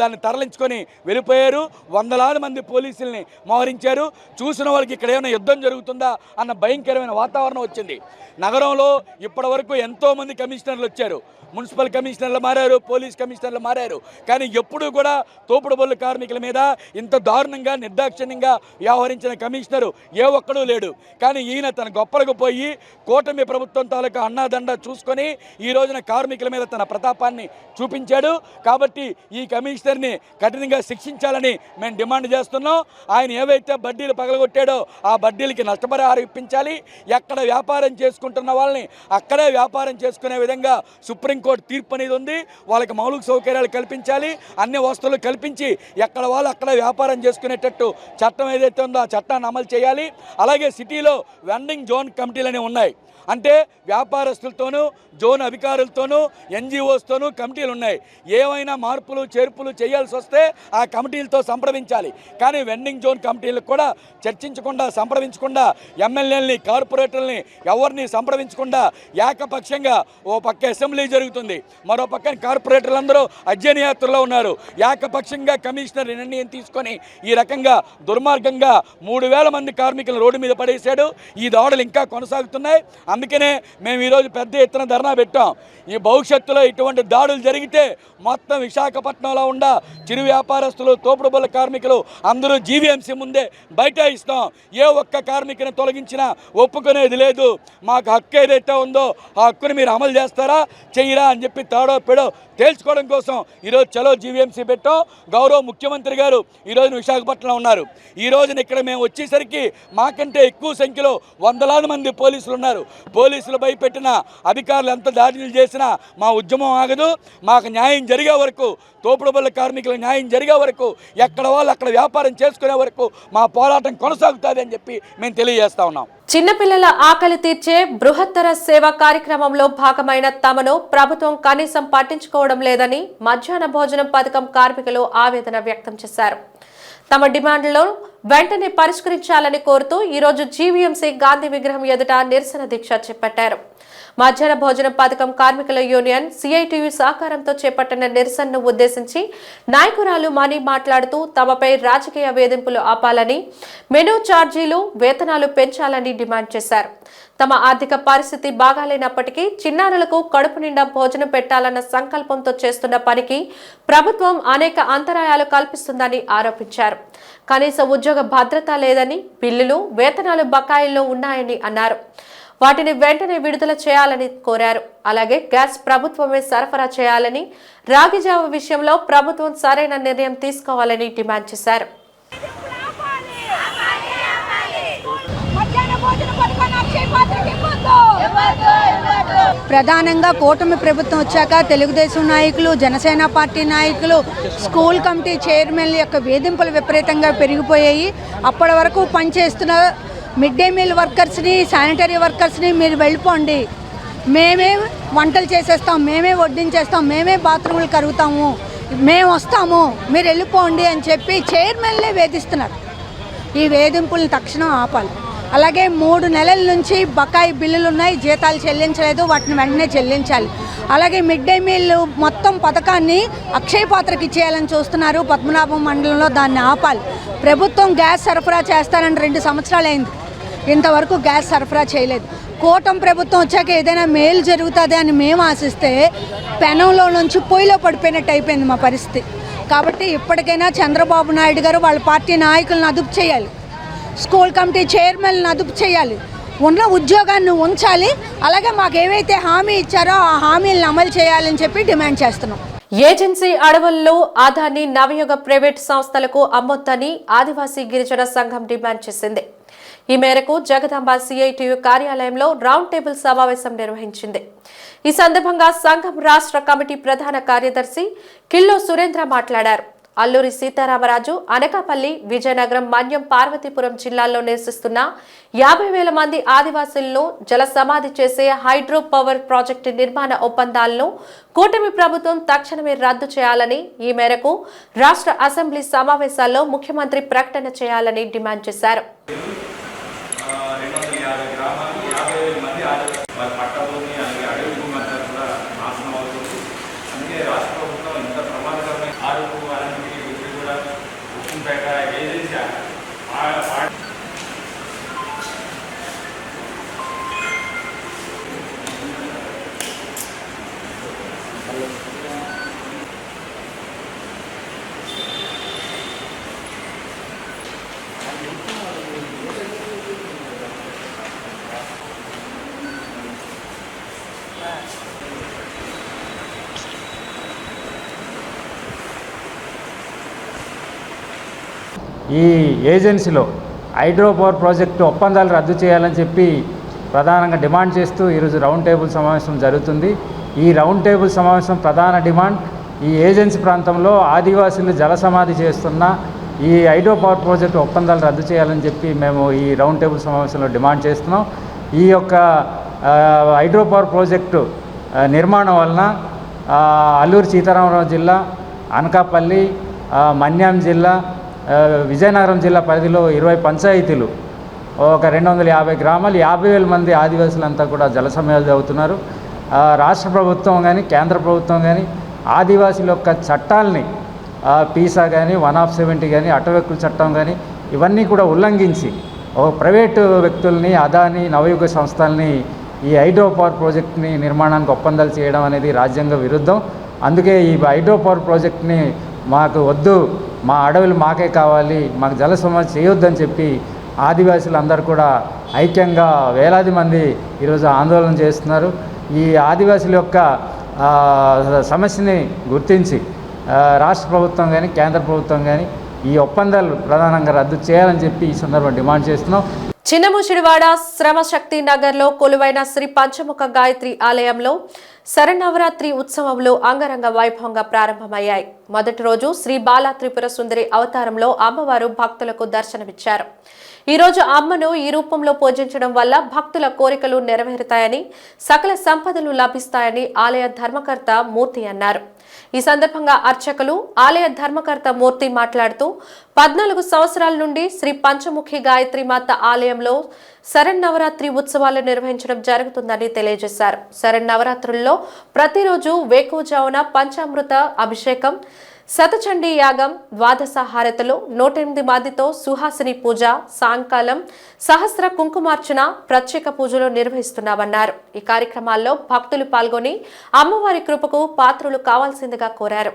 దాన్ని తరలించుకొని వెళ్ళిపోయారు. వందలాది మంది పోలీసుల్ని మోహరించారు. చూసిన వాళ్ళకి ఇక్కడ ఏమైనా యుద్ధం జరుగుతుందా అన్న భయంకరమైన వాతావరణం వచ్చింది. నగరంలో ఇప్పటి వరకు ఎంతోమంది కమిషనర్లు వచ్చారు. మున్సిపల్ కమిషనర్లు మారారు, పోలీస్ కమిషనర్లు మారారు. కానీ ఎప్పుడూ కూడా తోపుడు బొల్లు కార్మికుల మీద ఇంత దారుణంగా, నిర్దాక్షిణ్యంగా వ్యవహరించిన కమిషనరు ఏ ఒక్కడూ లేడు. కానీ ఈయన తన గొప్పలకు పోయి కూటమి ప్రభుత్వం తాలూకా అన్నాదండ చూసుకొని ఈ రోజున కార్మికుల మీద తన ప్రతాపాన్ని చూపించాడు. కాబట్టి ఈ కమిషనర్ని కఠినంగా శిక్షించాలని మేము డిమాండ్ చేస్తున్నాం. ఆయన ఏవైతే బడ్డీలు పగలగొట్టాడో ఆ బడ్డీలకి నష్టపరిహారం ఇప్పించాలి. ఎక్కడ వ్యాపారం చేసుకుంటున్న వాళ్ళని అక్కడే వ్యాపారం చేసుకునే విధంగా సుప్రీంకోర్టు తీర్పు అనేది ఉంది. వాళ్ళకి మౌలిక సౌకర్యాలు కల్పించాలి. అన్ని వస్తువులు కల్పించి ఎక్కడ వాళ్ళు అక్కడ వ్యాపారం చేసుకునేటట్టు చట్టం ఏదైతే ఉందో ఆ చట్టాన్ని అమలు చేయాలి. అలాగే సిటీలో వెండింగ్ జోన్ కమిటీలు అనేవి ఉన్నాయి. అంటే వ్యాపారస్తులతోనూ, జోన్ అధికారులతోనూ, ఎన్జిఓస్తోనూ కమిటీలు ఉన్నాయి. ఏవైనా మార్పులు చేర్పులు చేయాల్సి వస్తే ఆ కమిటీలతో సంప్రదించాలి. కానీ వెండింగ్ జోన్ కమిటీలకు కూడా చర్చించకుండా, సంప్రదించకుండా, ఎమ్మెల్యేలని, కార్పొరేటర్లని ఎవరిని సంప్రదించకుండా ఏకపక్షంగా ఓ పక్క అసెంబ్లీ జరుగుతుంది, మరో పక్కన కార్పొరేటర్లందరూ అధ్యయనయాత్రలో ఉన్నారు. ఏకపక్షంగా కమిషనర్ నిర్ణయం తీసుకొని ఈ రకంగా దుర్మార్గంగా 3000 మంది కార్మికులను రోడ్డు మీద పడేశాడు. ఈ దాడులు ఇంకా కొనసాగుతున్నాయి. అందుకనే మేము ఈరోజు పెద్ద ఎత్తున ధర్నా పెట్టాం. ఈ భవిష్యత్తులో ఇటువంటి దాడులు జరిగితే మొత్తం విశాఖపట్నంలో ఉన్న చిరు వ్యాపారస్తులు, తోపుడు బొల్ల కార్మికులు అందరూ జీవీఎంసీ ముందే బైఠాయిస్తాం. ఏ ఒక్క కార్మికుని తొలగించినా ఒప్పుకునేది లేదు. మాకు హక్కు ఏదైతే ఉందో ఆ హక్కుని మీరు అమలు చేస్తారా, చెయ్యరా అని చెప్పి తాడో పెడో తేల్చుకోవడం కోసం ఈరోజు చలో జీవీఎంసీ పెట్టాం. గౌరవ ముఖ్యమంత్రి గారు ఈరోజు విశాఖపట్నంలో ఉన్నారు. ఈ రోజున ఇక్కడ మేము వచ్చేసరికి మాకంటే ఎక్కువ సంఖ్యలో వందలాది మంది పోలీసులు ఉన్నారు. పోలీసులు భయపెట్టిన అధికారులు ఎంత దాడులు చేసినా మా ఉద్యమం ఆగదు. మాకు న్యాయం జరిగే వరకు, తోపుడు బొల్ల కార్మికులకు న్యాయం జరిగే వరకు, ఎక్కడ వాళ్ళు అక్కడ వ్యాపారం చేసుకునే వరకు మా పోరాటం కొనసాగుతుంది అని చెప్పి మేము తెలియజేస్తా ఉన్నాం. చిన్నపిల్లల ఆకలి తీర్చే బృహత్తర సేవా కార్యక్రమంలో భాగమైన తమను ప్రభుత్వం కనీసం పట్టించుకోవడం లేదని మధ్యాహ్న భోజనం పథకం కార్మికులు ఆవేదన వ్యక్తం చేశారు. తమ డిమాండ్లను వెంటనే పరిష్కరించాలని కోరుతూ ఈరోజు జీవీఎంసీ గాంధీ విగ్రహం ఎదుట నిరసన దీక్ష చేపట్టారు. మధ్యాహ్న భోజనం పథకం కార్మికుల యూనియన్ సిఐటియు సహకారంతో చేపట్టిన నిరసనను ఉద్దేశించి నాయకురాలు మణి మాట్లాడుతూ తమపై రాజకీయ వేధింపులు ఆపాలని, మెనూ ఛార్జీలు, వేతనాలు పెంచాలని డిమాండ్ చేశారు. తమ ఆర్థిక పరిస్థితి బాగాలేనప్పటికీ చిన్నారులకు కడుపు నిండా భోజనం పెట్టాలన్న సంకల్పంతో చేస్తున్న పనికి ప్రభుత్వం అనేక అంతరాయాలు కల్పిస్తుందని ఆరోపించారు. కనీస ఉద్యోగ భద్రత లేదని, బిల్లులు, వేతనాలు బకాయిల్లో ఉన్నాయని అన్నారు. వాటిని వెంటనే విడుదల చేయాలని కోరారు. అలాగే గ్యాస్ ప్రభుత్వమే సరఫరా చేయాలని, రాగి జావ విషయంలో ప్రభుత్వం సరైన నిర్ణయం తీసుకోవాలని డిమాండ్ చేశారు. ప్రధానంగా కూటమి ప్రభుత్వం వచ్చాక తెలుగుదేశం నాయకులు, జనసేన పార్టీ నాయకులు, స్కూల్ కమిటీ చైర్మన్ల యొక్క వేధింపులు విపరీతంగా పెరిగిపోయాయి. అప్పటి వరకు పనిచేస్తున్న మిడ్ డే మీల్ వర్కర్స్ని, శానిటరీ వర్కర్స్ని మీరు వెళ్ళిపోండి, మేమే వంటలు చేసేస్తాం, మేమే వడ్డించేస్తాం, మేమే బాత్రూములు కరుగుతాము, మేము వస్తాము, మీరు వెళ్ళిపోండి అని చెప్పి చైర్మన్లే వేధిస్తున్నారు. ఈ వేధింపులను తక్షణం ఆపాలి. అలాగే 3 నెలల నుంచి బకాయి బిల్లులు ఉన్నాయి, జీతాలు చెల్లించలేదు, వాటిని వెంటనే చెల్లించాలి. అలాగే మిడ్ డే మీల్ మొత్తం పథకాన్ని అక్షయ పాత్రకి ఇచ్చేయాలని చూస్తున్నారు పద్మనాభం మండలంలో, దాన్ని ఆపాలి. ప్రభుత్వం గ్యాస్ సరఫరా చేస్తారని 2 సంవత్సరాలు అయింది, ఇంతవరకు గ్యాస్ సరఫరా చేయలేదు. కూటమి ప్రభుత్వం వచ్చాక ఏదైనా మేలు జరుగుతుంది అని మేము ఆశిస్తే పెనంలో నుంచి పొయ్యిలో పడిపోయినట్టు అయిపోయింది మా పరిస్థితి. కాబట్టి ఇప్పటికైనా చంద్రబాబు నాయుడు గారు వాళ్ళ పార్టీ నాయకులను అదుపు చేయాలి, స్కూల్ కమిటీ చైర్మన్లను అదుపు చేయాలి, ఉన్న ఉద్యోగాన్ని ఉంచాలి. అలాగే మాకు ఏవైతే హామీ ఇచ్చారో ఆ హామీలను అమలు చేయాలని చెప్పి డిమాండ్ చేస్తున్నాం. ఏజెన్సీ అడవుల్లో ఆదాని నవయుగ ప్రైవేట్ సంస్థలకు అమ్మొద్దని ఆదివాసీ గిరిజన సంఘం డిమాండ్ చేసింది. ఈ మేరకు జగదాంబ సిఐటియు కార్యాలయంలో రౌండ్ టేబుల్ సమావేశం నిర్వహించింది. ఈ సందర్భంగా సంఘం రాష్ట్ర కమిటీ ప్రధాన కార్యదర్శి కిల్లో సురేంద్ర మాట్లాడారు. అల్లూరి సీతారామరాజు, అనకాపల్లి, విజయనగరం, మన్యం, పార్వతీపురం జిల్లాల్లో నివసిస్తున్న 50,000 మంది ఆదివాసులను జల సమాధి చేసే హైడ్రో పవర్ ప్రాజెక్టు నిర్మాణ ఒప్పందాలను కూటమి ప్రభుత్వం తక్షణమే రద్దు చేయాలని, ఈ మేరకు రాష్ట్ర అసెంబ్లీ సమావేశాల్లో ముఖ్యమంత్రి ప్రకటన చేయాలని డిమాండ్ చేశారు. ఈ ఏజెన్సీలో హైడ్రో పవర్ ప్రాజెక్టు ఒప్పందాలు రద్దు చేయాలని చెప్పి ప్రధానంగా డిమాండ్ చేస్తూ ఈరోజు రౌండ్ టేబుల్ సమావేశం జరుగుతుంది. ఈ రౌండ్ టేబుల్ సమావేశం ప్రధాన డిమాండ్ ఈ ఏజెన్సీ ప్రాంతంలో ఆదివాసీలు జలసమాధి చేస్తున్న ఈ హైడ్రో పవర్ ప్రాజెక్టు ఒప్పందాలు రద్దు చేయాలని చెప్పి మేము ఈ రౌండ్ టేబుల్ సమావేశంలో డిమాండ్ చేస్తున్నాం. ఈ యొక్క హైడ్రో పవర్ ప్రాజెక్టు నిర్మాణం వలన అల్లూరి సీతారామరాజు జిల్లా, అనకాపల్లి, మన్యం జిల్లా, విజయనగరం జిల్లా పరిధిలో 20 పంచాయతీలు, ఒక 250 గ్రామాలు, 50,000 మంది ఆదివాసులంతా కూడా జల సమాధి అవుతున్నారు. రాష్ట్ర ప్రభుత్వం కానీ కేంద్ర ప్రభుత్వం కానీ ఆదివాసుల యొక్క చట్టాలని పీసా కానీ 170 కానీ అటవీ హక్కుల చట్టం కానీ ఇవన్నీ కూడా ఉల్లంఘించి ఒక ప్రైవేటు వ్యక్తుల్ని, అదాని, నవయుగ సంస్థల్ని ఈ హైడ్రో పవర్ ప్రాజెక్ట్ని నిర్మాణానికి ఒప్పందాలు చేయడం అనేది రాజ్యాంగ విరుద్ధం. అందుకే ఈ హైడ్రో పవర్ ప్రాజెక్ట్ని మాకు వద్దు, మా అడవులు మాకే కావాలి, మాకు జల సమాధి చేయొద్దని చెప్పి ఆదివాసులు అందరూ కూడా ఐక్యంగా వేలాది మంది ఈరోజు ఆందోళన చేస్తున్నారు. ఈ ఆదివాసుల యొక్క సమస్యని గుర్తించి రాష్ట్ర ప్రభుత్వం కానీ కేంద్ర ప్రభుత్వం కానీ ఈ ఒప్పందాలు ప్రధానంగా రద్దు చేయాలని చెప్పి ఈ సందర్భంగా డిమాండ్ చేస్తున్నాం. చిన్నముషిడివాడ శ్రమశక్తి నగర్లో కొలువైన శ్రీ పంచముఖ గాయత్రి ఆలయంలో శరన్నవరాత్రి ఉత్సవాలు అంగరంగ వైభవంగా ప్రారంభమయ్యాయి. మొదటి రోజు శ్రీ బాలా త్రిపుర సుందరి అవతారంలో అమ్మవారు భక్తులకు దర్శనమిచ్చారు. ఈ రోజు అమ్మను ఈ రూపంలో పూజించడం వల్ల భక్తుల కోరికలు నెరవేరుతాయని, సకల సంపదలు లభిస్తాయని ఆలయ ధర్మకర్త మూర్తి అన్నారు. ఈ సందర్భంగా అర్చకులు, ఆలయ ధర్మకర్త మూర్తి మాట్లాడుతూ 14 సంవత్సరాల నుండి శ్రీ పంచముఖి గాయత్రి మాత ఆలయంలో శరన్నవరాత్రి ఉత్సవాలు నిర్వహించడం జరుగుతుందని తెలియజేశారు. శరన్నవరాత్రుల్లో ప్రతిరోజు వేకువజామున పంచామృత అభిషేకం, శతచండీ యాగం, ద్వాదశ హారతులు, 108 మందితో సుహాసిని పూజ, సాయంకాలం సహస్ర కుంకుమార్చన, ప్రత్యేక పూజలు నిర్వహిస్తున్నామన్నారు. ఈ కార్యక్రమాల్లో భక్తులు పాల్గొని అమ్మవారి కృపకు పాత్రులు కావాల్సిందిగా కోరారు.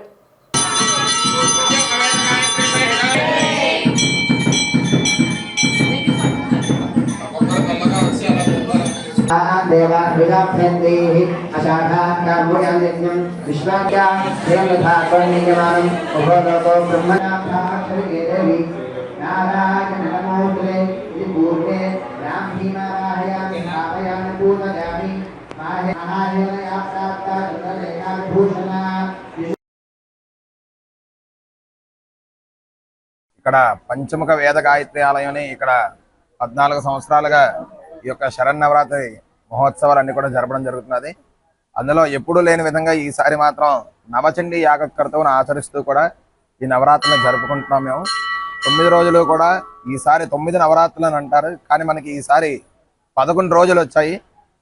ఇక్కడ పంచముఖ వేద గాయత్రి ఆలయం ఇక్కడ 14 సంవత్సరాలుగా ఈ యొక్క శరన్నవరాత్రి మహోత్సవాలన్నీ కూడా జరపడం జరుగుతున్నది. అందులో ఎప్పుడూ లేని విధంగా ఈసారి మాత్రం నవచండీ యాగకర్తవును ఆచరిస్తూ కూడా ఈ నవరాత్రులను జరుపుకుంటున్నాం. మేము 9 రోజులు కూడా ఈసారి 9 నవరాత్రులు అని అంటారు, కానీ మనకి ఈసారి 11 రోజులు వచ్చాయి.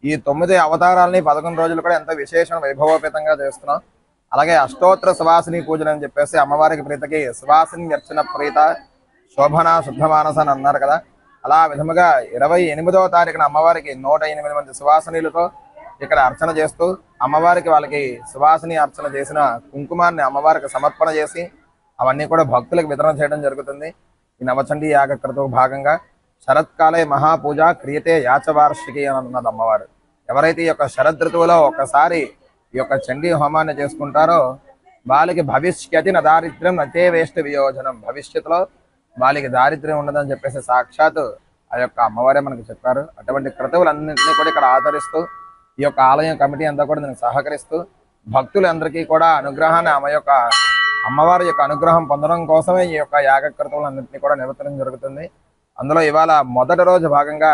ఈ 9 అవతారాలని 11 రోజులు కూడా ఎంతో విశేష వైభవోపేతంగా చేస్తున్నాం. అలాగే అష్టోత్తర సువాసిని పూజలు అని చెప్పేసి అమ్మవారికి ప్రీతకి సువాసిని అర్చన ప్రీత శోభన శుద్ధమానస అని అన్నారు కదా, అలా విధముగా 28వ తారీఖున అమ్మవారికి 108 మంది సువాసినీలతో ఇక్కడ అర్చన చేస్తూ అమ్మవారికి వాళ్ళకి సువాసిని అర్చన చేసిన కుంకుమాన్ని అమ్మవారికి సమర్పణ చేసి అవన్నీ కూడా భక్తులకు వితరణ చేయడం జరుగుతుంది. ఈ నవచండీ యాగకృత భాగంగా శరత్కాలే మహాపూజ క్రియతే యాచవార్షికి అని అన్నది అమ్మవారు. ఎవరైతే ఈ యొక్క శరద్ ఋతువులో ఒక్కసారి ఈ యొక్క చండీ హోమాన్ని చేసుకుంటారో వాళ్ళకి భవిష్యతి దారిద్ర్యం నతే వేష్ట వియోజనం, భవిష్యత్తులో వాళ్ళకి దారిద్ర్యం ఉండదని చెప్పేసి సాక్షాత్ ఆ యొక్క అమ్మవారే మనకు చెప్పారు. అటువంటి క్రతువులన్నింటినీ కూడా ఇక్కడ ఆచరిస్తూ ఈ యొక్క ఆలయం కమిటీ అంతా కూడా దీనికి సహకరిస్తూ భక్తులందరికీ కూడా అనుగ్రహాన్ని అమ్మవారి యొక్క అనుగ్రహం పొందడం కోసమే ఈ యొక్క యాగకృతువులన్నింటినీ కూడా నిర్వర్తించడం జరుగుతుంది. అందులో ఇవాళ మొదటి రోజు భాగంగా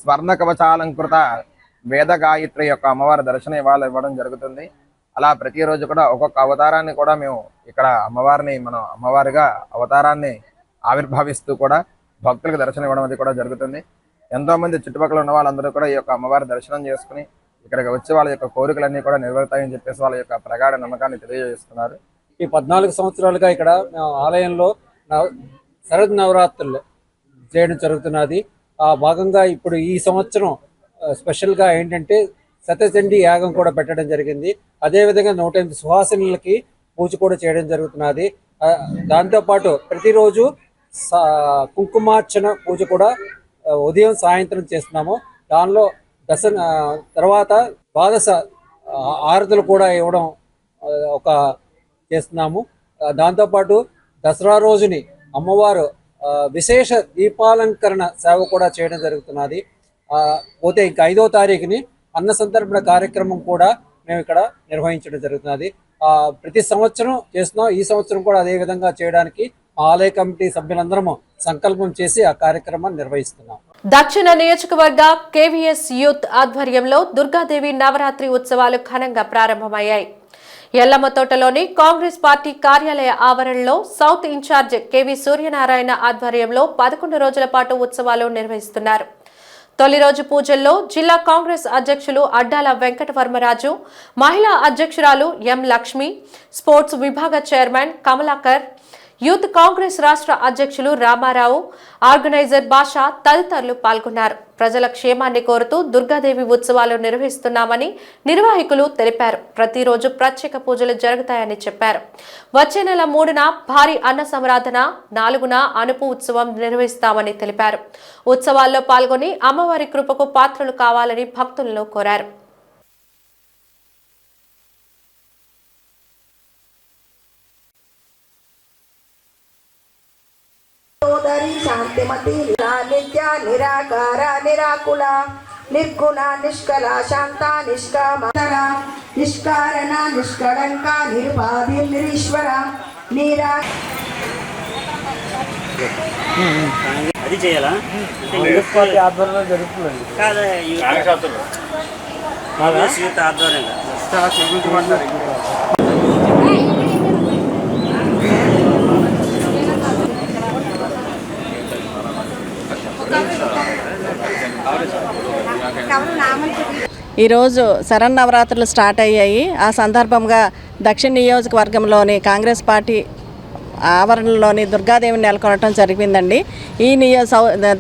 స్వర్ణ కవచాలంకృత వేద గాయత్రి యొక్క అమ్మవారి దర్శనం ఇవాళ ఇవ్వడం జరుగుతుంది. అలా ప్రతిరోజు కూడా ఒక్కొక్క అవతారాన్ని కూడా మేము ఇక్కడ మనం అమ్మవారిగా అవతారాన్ని ఆవిర్భావిస్తూ కూడా భక్తులకు దర్శనం ఇవ్వడం అది కూడా జరుగుతుంది. ఎంతోమంది చుట్టుపక్కల ఉన్న వాళ్ళందరూ కూడా ఈ యొక్క అమ్మవారి దర్శనం చేసుకుని ఇక్కడికి వచ్చి వాళ్ళ యొక్క కోరికలన్నీ కూడా నెరవేరుతాయని చెప్పేసి వాళ్ళ యొక్క ప్రగాఢ నమ్మకాన్ని తెలియజేస్తున్నారు. ఈ 14 సంవత్సరాలుగా ఇక్కడ ఆలయంలో శరద్ నవరాత్రులు చేయడం జరుగుతున్నది. ఆ భాగంగా ఇప్పుడు ఈ సంవత్సరం స్పెషల్గా ఏంటంటే శతచండీ యాగం కూడా పెట్టడం జరిగింది. అదేవిధంగా 108 సుహాసినులకి పూజ కూడా చేయడం జరుగుతున్నది. దాంతోపాటు ప్రతిరోజు కుంకుమార్చన పూజ కూడా ఉదయం సాయంత్రం చేస్తున్నాము. దానిలో తర్వాత 12 ఆరతులు కూడా ఇవ్వడం చేస్తున్నాము. దాంతోపాటు దసరా రోజుని అమ్మవారు విశేష దీపాలంకరణ సేవ కూడా చేయడం జరుగుతున్నది. పోతే ఇంకా 5వ తారీఖుని అన్న సంతర్పణ కార్యక్రమం కూడా మేము ఇక్కడ నిర్వహించడం జరుగుతున్నది. ప్రతి సంవత్సరం చేస్తున్నాం. ఈ సంవత్సరం కూడా అదే విధంగా చేయడానికి ఆలయ కమిటీ సభ్యులందరము సంకల్పం చేసి ఆ కార్యక్రమాన్ని నిర్వహిస్తున్నాం. దక్షిణ నియోజకవర్గ కేవీఎస్ యూత్ ఆధ్వర్యంలో దుర్గాదేవి నవరాత్రి ఉత్సవాలు ఘనంగా ప్రారంభమయ్యాయి. ఎల్లమ్మతోటలోని కాంగ్రెస్ పార్టీ కార్యాలయ ఆవరణలో సౌత్ ఇన్ఛార్జ్ కేవీ సూర్యనారాయణ ఆధ్వర్యంలో 11 రోజుల పాటు ఉత్సవాలు నిర్వహిస్తున్నారు. తొలి రోజు పూజల్లో జిల్లా కాంగ్రెస్ అధ్యక్షులు అడ్డాల వెంకటవర్మరాజు, మహిళా అధ్యక్షురాలు ఎం లక్ష్మి, స్పోర్ట్స్ విభాగ చైర్మన్ కమలాకర్, యూత్ కాంగ్రెస్ రాష్ట్ర అధ్యక్షులు రామారావు, ఆర్గనైజర్ భాష తదితరులు పాల్గొన్నారు. ప్రజల క్షేమాన్ని కోరుతూ దుర్గాదేవి ఉత్సవాలు నిర్వహిస్తున్నామని నిర్వాహకులు తెలిపారు. ప్రతిరోజు ప్రత్యేక పూజలు జరుగుతాయని చెప్పారు. వచ్చే నెల 3న భారీ అన్న సంరాధన, 4న అనుపు ఉత్సవం నిర్వహిస్తామని తెలిపారు. ఉత్సవాల్లో పాల్గొని అమ్మవారి కృపకు పాత్రలు కావాలని భక్తులను కోరారు. శాంతిమతి నిత్య నిరాకార నిరాకుల నిర్గుణ నిష్కల శాంత నిష్కామర నిష్కారణ నిష్కళంక నిరుపాధి నిరీశ్వర నీరా అది చేయాలా ఆధ్వర్యంలో జరుగుతుందండి. ఈరోజు శరన్నవరాత్రులు స్టార్ట్ అయ్యాయి. ఆ సందర్భంగా దక్షిణ నియోజకవర్గంలోని కాంగ్రెస్ పార్టీ ఆవరణలోని దుర్గాదేవిని నెలకొనడం జరిగిందండి. ఈ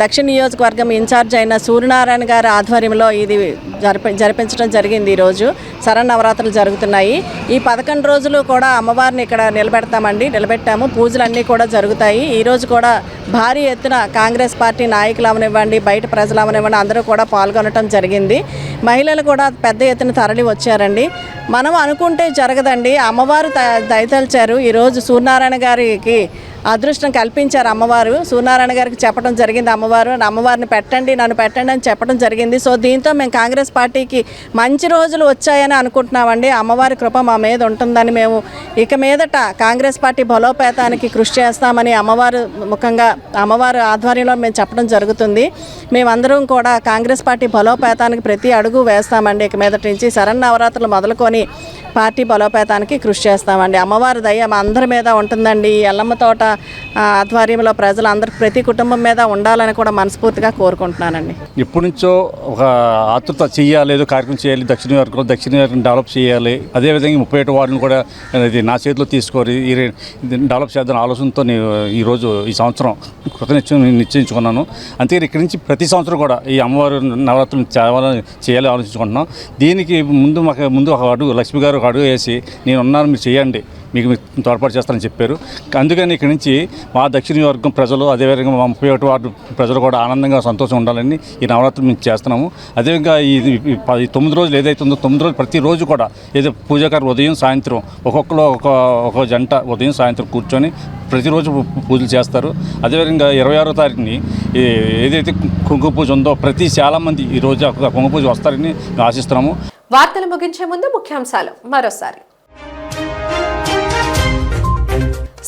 దక్షిణ నియోజకవర్గం ఇన్ఛార్జ్ అయిన సూర్యనారాయణ గారి ఆధ్వర్యంలో ఇది జరిపించడం జరిగింది. ఈరోజు శరన్నవరాత్రులు జరుగుతున్నాయి. ఈ 11 రోజులు కూడా అమ్మవారిని ఇక్కడ నిలబెట్టాము. పూజలన్నీ కూడా జరుగుతాయి. ఈరోజు కూడా భారీ ఎత్తున కాంగ్రెస్ పార్టీ నాయకులు అవనివ్వండి, బయట ప్రజలు అవనివ్వండి, అందరూ కూడా పాల్గొనడం జరిగింది. మహిళలు కూడా పెద్ద ఎత్తున తరలి వచ్చారండి. మనం అనుకుంటే జరగదండి, అమ్మవారు దయతలిచారు. ఈరోజు సూర్యనారాయణ గారికి అదృష్టం కల్పించారు అమ్మవారు. సూర్యనారాయణ గారికి చెప్పడం జరిగింది అమ్మవారిని పెట్టండి, నన్ను పెట్టండి అని చెప్పడం జరిగింది. సో దీంతో మేము కాంగ్రెస్ పార్టీకి మంచి రోజులు వచ్చాయని అనుకుంటున్నామండి. అమ్మవారి కృప మా మీద ఉంటుందని మేము ఇక మీదట కాంగ్రెస్ పార్టీ బలోపేతానికి కృషి చేస్తామని అమ్మవారు ముఖంగా అమ్మవారి ఆధ్వర్యంలో మేము చెప్పడం జరుగుతుంది. మేమందరం కూడా కాంగ్రెస్ పార్టీ బలోపేతానికి ప్రతి అడుగు వేస్తామండి. ఇక మీదటి నుంచి శరన్నవరాత్రులు మొదలుకొని పార్టీ బలోపేతానికి కృషి చేస్తామండి. అమ్మవారి దయ మా అందరి మీద ఉంటుందండి. ఎల్లమ్మ తోట ఆధ్వర్యంలో ప్రజలందరూ ప్రతి కుటుంబం మీద ఉండాలని కూడా మనస్ఫూర్తిగా కోరుకుంటున్నానండి. ఎప్పటి నుంచో ఒక ఆతృత చేయాలి, ఏదో కార్యక్రమం చేయాలి, దక్షిణ నియోజకవర్గం డెవలప్ చేయాలి, అదేవిధంగా 37 వార్డును కూడా ఇది నా చేతిలో తీసుకొని డెవలప్ చేద్దాం ఆలోచనతో ఈరోజు ఈ సంవత్సరం కృత నిశ్చయించుకున్నాను. అంతేకాదు ఇక్కడి నుంచి ప్రతి సంవత్సరం కూడా ఈ అమ్మవారు నవరాత్రులు చేయాలి ఆలోచించుకుంటున్నాం. దీనికి ముందు ఒక అడుగు లక్ష్మి గారు ఒక అడుగు వేసి నేనున్నాను, మీరు చేయండి, మీకు తోడ్పాటు చేస్తానని చెప్పారు. అందుకని ఇక్కడి నుంచి మా దక్షిణ నియోజకవర్గం ప్రజలు, అదేవిధంగా మా 31 వార్డు ప్రజలు కూడా ఆనందంగా సంతోషం ఉండాలని ఈ నవరాత్రులు మేము చేస్తున్నాము. అదేవిధంగా ఈ 9 రోజులు ఏదైతే ఉందో 9 రోజులు ప్రతిరోజు కూడా ఏదో పూజాకారు ఉదయం సాయంత్రం ఒక్కొక్కరు ఒక జంట ఉదయం సాయంత్రం కూర్చొని ప్రతిరోజు పూజలు చేస్తారు. అదేవిధంగా 26వ తారీఖుని ఏదైతే కుంకుమ పూజ ఉందో చాలా మంది ఈరోజు కుంకుమ పూజ వస్తారని ఆశిస్తున్నాము. వార్తలు ముగించే ముందు ముఖ్యాంశాలు మరోసారి.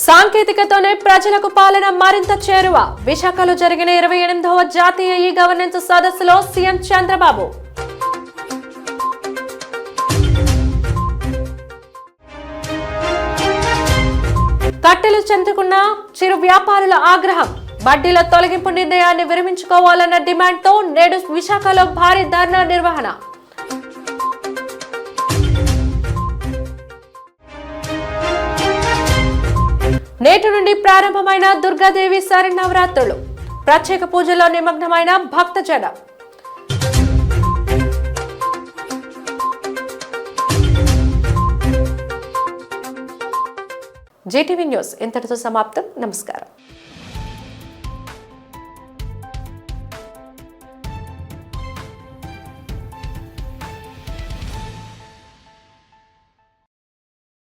సాంకేతికతోనే ప్రజలకు పాలన మరింత చేరువ. విశాఖలో జరిగిన 28వ జాతీయ ఈ గవర్నెన్స్ సదస్సులో సీఎం చంద్రబాబు. కట్టెలు చెందుకున్న చిరు వ్యాపారుల ఆగ్రహం. వడ్డీల తొలగింపు నిర్ణయాన్ని విరమించుకోవాలన్న డిమాండ్తో నేడు విశాఖలో భారీ ధర్నా నిర్వహణ. నేటి నుండి ప్రారంభమైన దుర్గాదేవి శరన్నవరాత్రులు. ప్రత్యేక పూజల్లో నిమగ్నమైన భక్తజనం. జీటీవీ న్యూస్ ఇంతటితో సమాప్తం. నమస్కారం.